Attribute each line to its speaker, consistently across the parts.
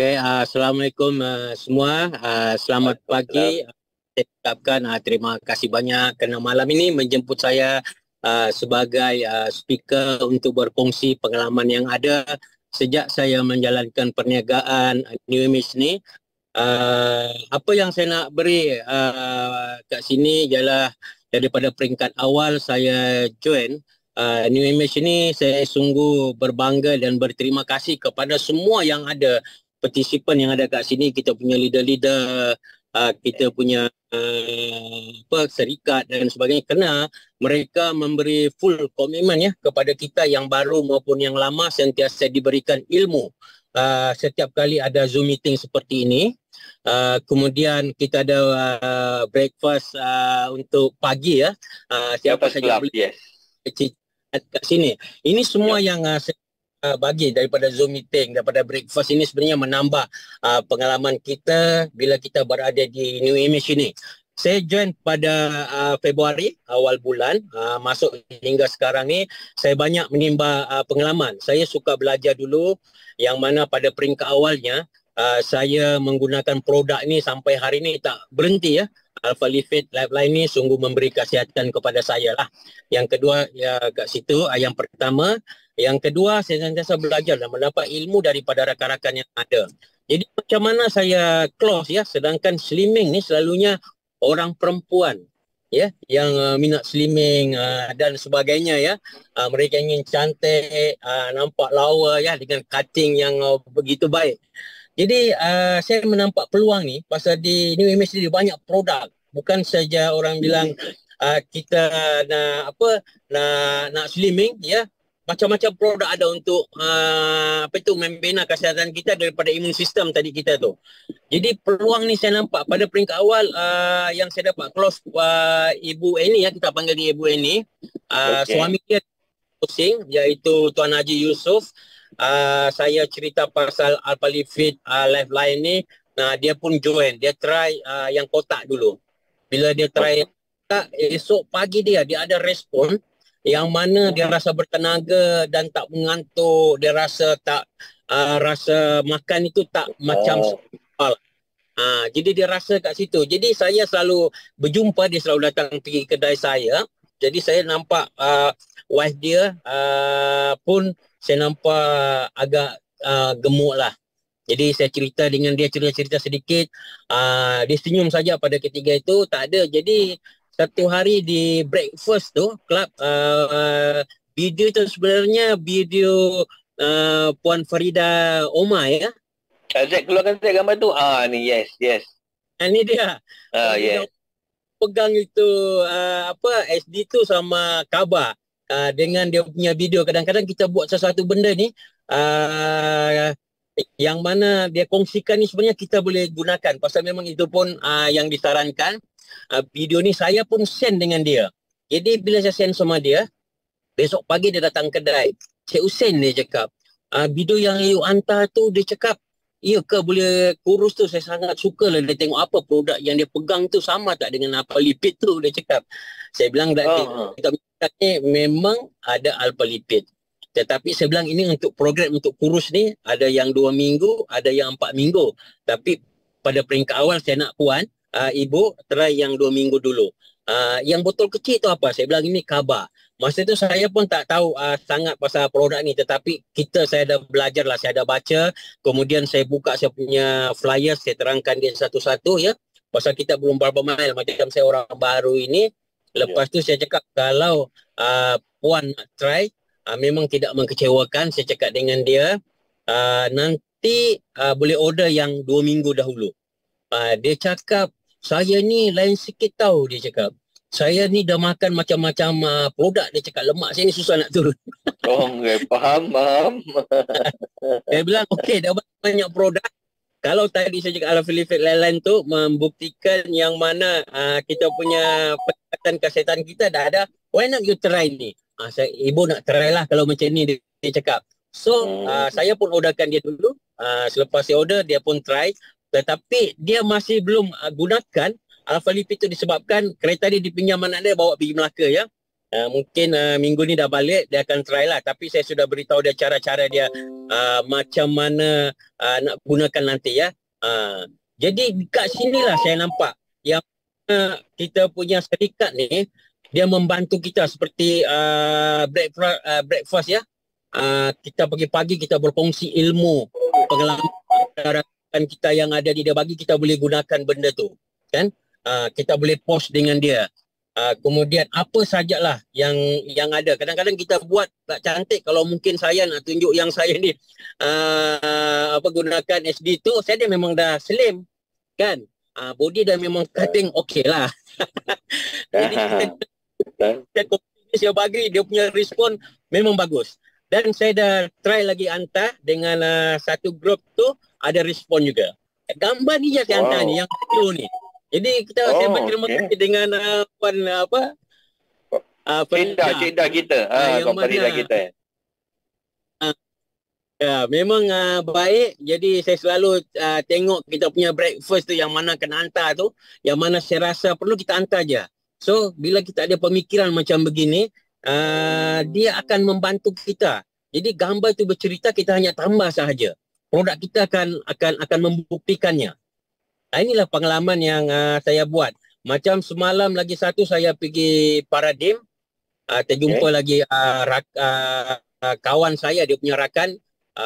Speaker 1: Okay, Assalamualaikum semua. Selamat pagi. Saya ucapkan terima kasih banyak kerana malam ini menjemput saya sebagai speaker untuk berkongsi pengalaman yang ada sejak saya menjalankan perniagaan New Image ni. Apa yang saya nak beri kat sini ialah daripada peringkat awal saya join New Image ini, saya sungguh berbangga dan berterima kasih kepada semua yang ada, partisipan yang ada kat sini, kita punya leader-leader, kita punya serikat dan sebagainya, kerana mereka memberi full komitmen ya kepada kita yang baru maupun yang lama, sentiasa diberikan ilmu. Setiap kali ada Zoom meeting seperti ini, kemudian kita ada breakfast untuk pagi ya. Siapa saja boleh kat sini. Ini semua yang saya bagi daripada Zoom meeting, daripada breakfast ini sebenarnya menambah pengalaman kita bila kita berada di New Image ini. Saya join pada Februari, awal bulan, masuk hingga sekarang ni, saya banyak menimba pengalaman. Saya suka belajar dulu, yang mana pada peringkat awalnya, saya menggunakan produk ni sampai hari ni tak berhenti ya. Alpha Lipid Lifeline ni sungguh memberi kesihatan kepada saya lah. Yang kedua, ya kat situ, yang pertama. Yang kedua, saya sentiasa belajar dan mendapat ilmu daripada rakan-rakan yang ada. Jadi macam mana saya close ya, sedangkan slimming ni selalunya orang perempuan ya yang minat slimming dan sebagainya ya. Mereka ingin cantik, nampak lawa ya dengan cutting yang begitu baik. Jadi saya menampak peluang ni pasal di New Image ni banyak produk. Bukan saja orang bilang kita nak slimming ya. Macam-macam produk ada untuk membina kesihatan kita daripada imun sistem tadi kita tu. Jadi peluang ni saya nampak pada peringkat awal yang saya dapat close Ibu Annie ya, kita panggil dia Ibu Annie. Suami dia pusing, iaitu Tuan Haji Yusof. Saya cerita pasal Alpha Lipid Lifeline ni, dia pun join, dia try yang kotak dulu. Bila dia try esok pagi dia ada respon yang mana dia rasa bertenaga dan tak mengantuk, dia rasa tak rasa makan itu tak macam jadi dia rasa kat situ. Jadi saya selalu berjumpa, dia selalu datang pergi kedai saya. Jadi saya nampak wife dia pun saya nampak agak gemuk lah. Jadi saya cerita dengan dia, cerita sedikit. Dia senyum saja pada ketiga itu, tak ada. Jadi satu hari di breakfast tu, club, video tu sebenarnya video Puan Farida Omar ya.
Speaker 2: Zack keluarkan Zack gambar tu. Ni yes.
Speaker 1: Ni dia.
Speaker 2: Yes.
Speaker 1: Pegang itu SD tu sama khabar dengan dia punya video. Kadang-kadang kita buat sesuatu benda ni yang mana dia kongsikan ni sebenarnya kita boleh gunakan. Pasal memang itu pun yang disarankan. Video ni saya pun send dengan dia. Jadi bila saya send sama dia, besok pagi dia datang kedai. Cik Hussein dia cakap, video yang you hantar tu, dia cakap, ya ke boleh kurus tu, saya sangat suka lah dia tengok apa produk yang dia pegang tu sama tak dengan Alpha Lipid tu, dia cakap. Saya bilang kita ni memang ada Alpha Lipid. Tetapi saya bilang ini untuk program untuk kurus ni, ada yang 2 minggu, ada yang 4 minggu. Tapi pada peringkat awal saya nak puan, ibu try yang 2 minggu dulu. Yang botol kecil tu apa? Saya bilang ini khabar. Masa tu saya pun tak tahu sangat pasal produk ni, tetapi saya dah belajar lah, saya dah baca, kemudian saya buka saya punya flyer, saya terangkan dia satu-satu ya, pasal kita belum berapa mile, macam saya orang baru ini. Lepas tu saya cakap kalau puan nak try, memang tidak mengecewakan, saya cakap dengan dia, nanti boleh order yang 2 minggu dahulu. Dia cakap, saya ni lain sikit tahu, dia cakap. Saya ni dah makan macam-macam produk, dia cakap lemak saya ni susah nak turun.
Speaker 2: Faham.
Speaker 1: Saya bilang, okey, dah banyak produk. Kalau tadi saya cakap Alpha Lipid Lifeline tu membuktikan yang mana kita punya pendekatan kesihatan kita dah ada, why not you try ni? Ibu nak try lah kalau macam ni, dia cakap. So, saya pun orderkan dia dulu. Selepas saya order, dia pun try. Tetapi dia masih belum gunakan Alpha Lipid itu disebabkan kereta dia dipinjam anak dia bawa pergi Melaka ya. Mungkin minggu ni dah balik, dia akan try lah. Tapi saya sudah beritahu dia cara-cara dia macam mana nak gunakan nanti ya. Jadi kat sinilah saya nampak yang kita punya syarikat ni, dia membantu kita seperti breakfast ya. Kita pagi-pagi kita berkongsi ilmu, pengalaman kita yang ada di dia, bagi kita boleh gunakan benda tu. Kan? Kita boleh post dengan dia. Kemudian apa sajalah yang ada. Kadang-kadang kita buat tak cantik. Kalau mungkin saya nak tunjuk yang saya ni gunakan SD tu, saya dia memang dah slim kan. Body dah memang cutting okey lah. Jadi saya bagi dia punya respon memang bagus. Dan saya dah try lagi hantar dengan satu grup tu, ada respon juga. Gambar ni je saya hantar ni, yang video ni. Jadi saya berterima kasih dengan Puan
Speaker 2: Cik Dah kita. Puan Farida kita.
Speaker 1: Ya, memang baik. Jadi saya selalu tengok kita punya breakfast tu, yang mana kena hantar tu, yang mana saya rasa perlu kita hantar je. So bila kita ada pemikiran macam begini, dia akan membantu kita. Jadi gambar tu bercerita, kita hanya tambah sahaja. Produk kita akan membuktikannya. Inilah pengalaman yang saya buat. Macam semalam lagi satu, saya pergi Paradigm, terjumpa lagi kawan saya, dia punya rakan.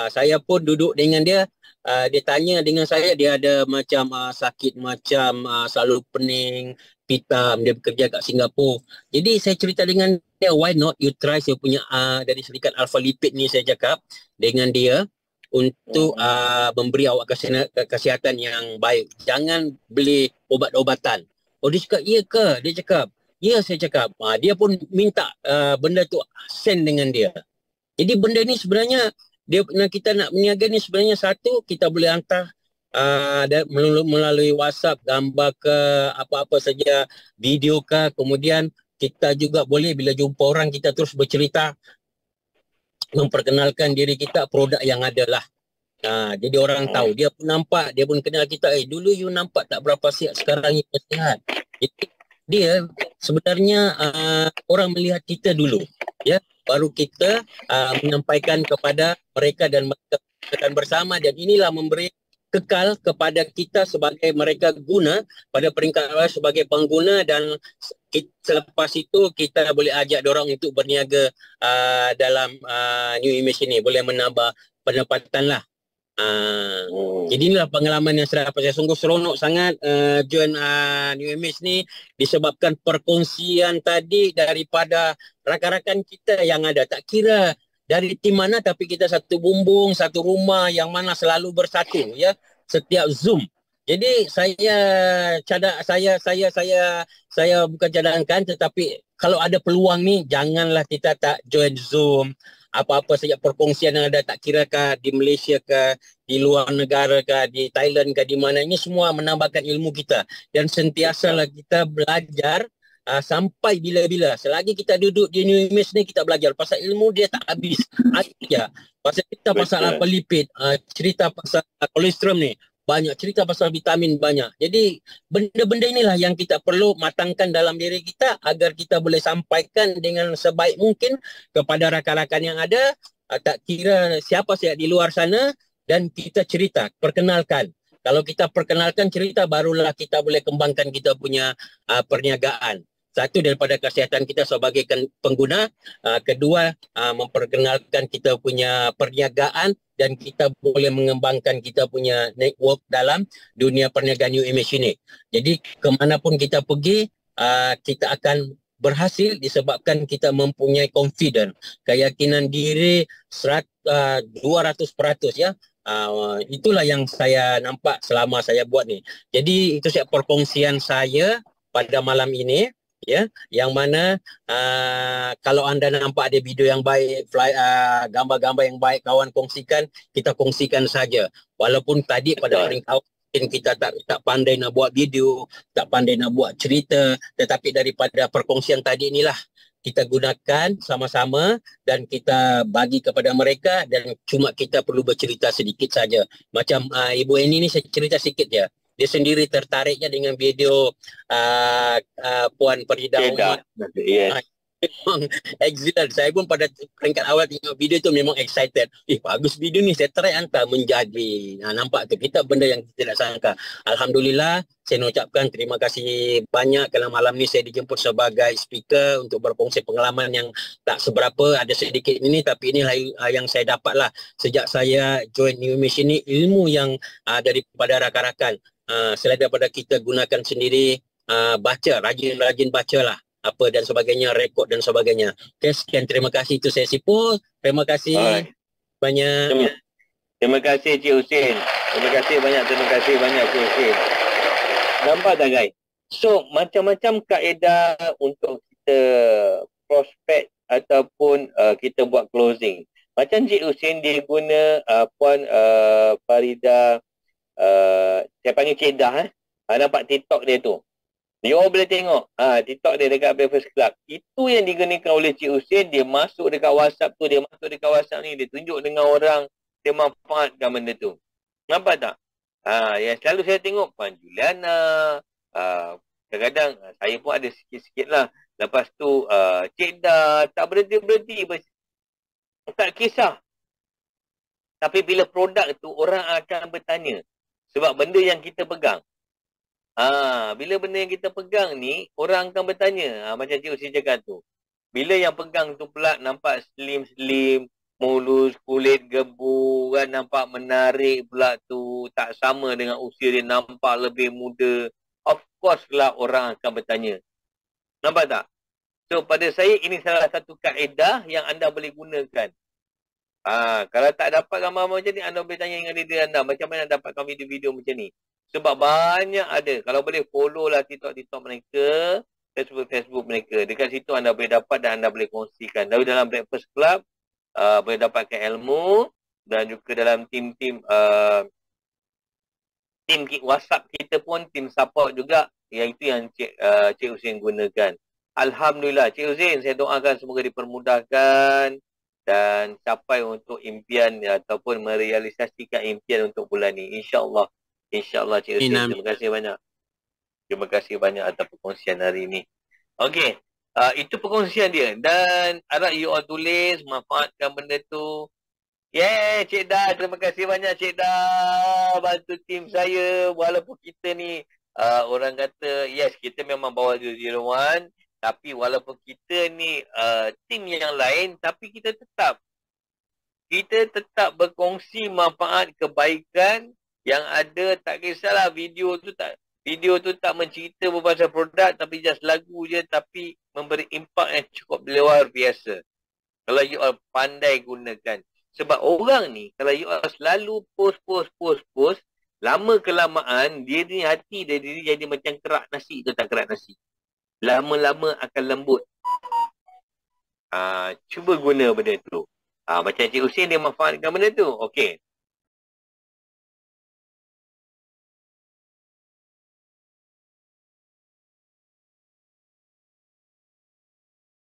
Speaker 1: Saya pun duduk dengan dia. Dia tanya dengan saya, dia ada macam sakit macam selalu pening, pitam, dia bekerja kat Singapura. Jadi saya cerita dengan dia, why not you try saya punya dari syarikat Alpha Lipid ni, saya cakap dengan dia, untuk memberi awak kesihatan yang baik. Jangan beli obat-obatan. Oh, dia cakap, iya ke? Dia cakap, ya, saya cakap. Dia pun minta benda tu send dengan dia. Jadi benda ni sebenarnya, kita nak berniaga ni sebenarnya, satu, kita boleh hantar melalui WhatsApp, gambar ke, apa-apa saja, video ke. Kemudian kita juga boleh bila jumpa orang, kita terus bercerita, memperkenalkan diri kita, produk yang ada lah. Jadi orang tahu, dia pun nampak, dia pun kenal kita. Dulu you nampak tak berapa sihat, sekarang you sihat. Jadi dia sebenarnya orang melihat kita dulu, ya, baru kita menyampaikan kepada mereka, dan mereka akan bersama. Dan inilah memberi kekal kepada kita sebagai mereka guna pada peringkat awal sebagai pengguna, dan selepas itu kita boleh ajak dorang untuk berniaga dalam New Image ini, boleh menambah pendapatan lah. Jadi inilah pengalaman yang saya dapat. Saya sungguh seronok sangat join New Image ni, disebabkan perkongsian tadi daripada rakan-rakan kita yang ada. Tak kira dari tim mana, tapi kita satu bumbung, satu rumah yang mana selalu bersatu ya, setiap Zoom. Jadi saya bukan cadangkan, tetapi kalau ada peluang ni, janganlah kita tak join Zoom. Apa-apa saja perkongsian yang ada, tak kira kah di Malaysia kah, di luar negara kah, di Thailand kah, di mana, ini semua menambahkan ilmu kita. Dan sentiasalah kita belajar sampai bila-bila. Selagi kita duduk di New Image ni, kita belajar. Pasal ilmu dia tak habis. Ada. Pasal cerita pasal apa lipid, cerita pasal kolesterol ni, banyak cerita pasal vitamin, banyak. Jadi benda-benda inilah yang kita perlu matangkan dalam diri kita, agar kita boleh sampaikan dengan sebaik mungkin kepada rakan-rakan yang ada, tak kira siapa saja di luar sana, dan kita cerita, perkenalkan. Kalau kita perkenalkan cerita, barulah kita boleh kembangkan kita punya perniagaan. Satu, daripada kesihatan kita sebagai pengguna. Kedua, memperkenalkan kita punya perniagaan, dan kita boleh mengembangkan kita punya network dalam dunia perniagaan New Image ini. Jadi kemanapun kita pergi, kita akan berhasil disebabkan kita mempunyai confidence, keyakinan diri 200% ya. Itulah yang saya nampak selama saya buat ni. Jadi itu saya perkongsian saya pada malam ini. Ya, yang mana kalau anda nampak ada video yang baik, gambar-gambar yang baik, kawan kongsikan, kita kongsikan saja. Walaupun tadi pada peringkat kita tak pandai nak buat video, tak pandai nak buat cerita, tetapi daripada perkongsian tadi inilah kita gunakan sama-sama, dan kita bagi kepada mereka, dan cuma kita perlu bercerita sedikit saja. Macam Ibu Eni ni, saya cerita sikit je. Dia sendiri tertariknya dengan video Puan Farida Umar.
Speaker 2: Yes.
Speaker 1: memang excellent. Saya pun pada peringkat awal tengok video tu memang excited. Bagus video ni, saya try hantar menjadi. Nampak tu, kita benda yang kita tidak sangka. Alhamdulillah, saya nak ucapkan terima kasih banyak kerana malam ni saya dijemput sebagai speaker untuk berkongsi pengalaman yang tak seberapa, ada sedikit ini, tapi inilah yang saya dapat lah sejak saya join New Mission ni, ilmu yang daripada rakan-rakan. Selain daripada kita gunakan sendiri, baca, rajin-rajin baca lah apa dan sebagainya, rekod dan sebagainya. Okay, sekian, terima kasih, itu saya Sipul. Terima kasih banyak.
Speaker 2: Terima kasih Cik Hussein. Terima kasih banyak Cik Hussein. Nampak tak guys? So macam-macam kaedah untuk kita prospek ataupun kita buat closing. Macam Cik Hussein dia guna Puan Farida, saya panggil Cik Dah. Nampak TikTok dia tu. You all boleh tengok TikTok dia dekat Breakfast Club. Itu yang digunakan oleh Cik Hussein. Dia masuk dekat WhatsApp tu, dia masuk dekat WhatsApp ni, dia tunjuk dengan orang, dia manfaatkan benda tu. Nampak tak? Yang selalu saya tengok Puan Juliana, kadang-kadang saya pun ada sikit-sikit lah. Lepas tu Cik Dah tak berhenti-berhenti, tak kisah. Tapi bila produk tu, orang akan bertanya. Sebab benda yang kita pegang, bila benda yang kita pegang ni, orang akan bertanya. Macam Cik Hussein cakap tu. Bila yang pegang tu pula nampak slim-slim, mulus, kulit gebu, kan, nampak menarik pula tu, tak sama dengan usia dia, nampak lebih muda. Of course lah orang akan bertanya. Nampak tak? So pada saya ini salah satu kaedah yang anda boleh gunakan. Kalau tak dapat gambar macam ni, anda boleh tanya dengan diri anda, macam mana dapatkan video-video macam ni. Sebab banyak ada. Kalau boleh follow lah TikTok mereka, Facebook mereka. Dekat situ anda boleh dapat dan anda boleh kongsikan. Lalu dalam Breakfast Club, boleh dapatkan ilmu, dan juga dalam tim-tim WhatsApp kita pun, tim support juga, iaitu yang Cik Hussein gunakan. Alhamdulillah, Cik Hussein, saya doakan semoga dipermudahkan dan capai untuk impian ataupun merealisasikan impian untuk bulan ni. InsyaAllah. InsyaAllah Cik Hussein. Terima kasih banyak. Terima kasih banyak atas perkongsian hari ini. Okey. Itu perkongsian dia. Dan harap you all tulis, manfaatkan benda tu. Cik Dah. Terima kasih banyak Cik Dah. Bantu tim saya. Walaupun kita ni, orang kata, yes, kita memang bawah 001. Tapi walaupun kita ni tim yang lain, tapi kita tetap berkongsi manfaat kebaikan yang ada. Tak kisahlah video tu tak mencerita berpasal produk, tapi just lagu je, tapi memberi impak yang cukup luar biasa. Kalau you all pandai gunakan. Sebab orang ni, kalau you all selalu post, lama kelamaan, dia ni hati dia jadi macam kerak nasi tu, tak kerak nasi. Lama-lama akan lembut. Cuba guna benda tu. Macam Cik Hussein dia manfaatkan benda tu. Okey.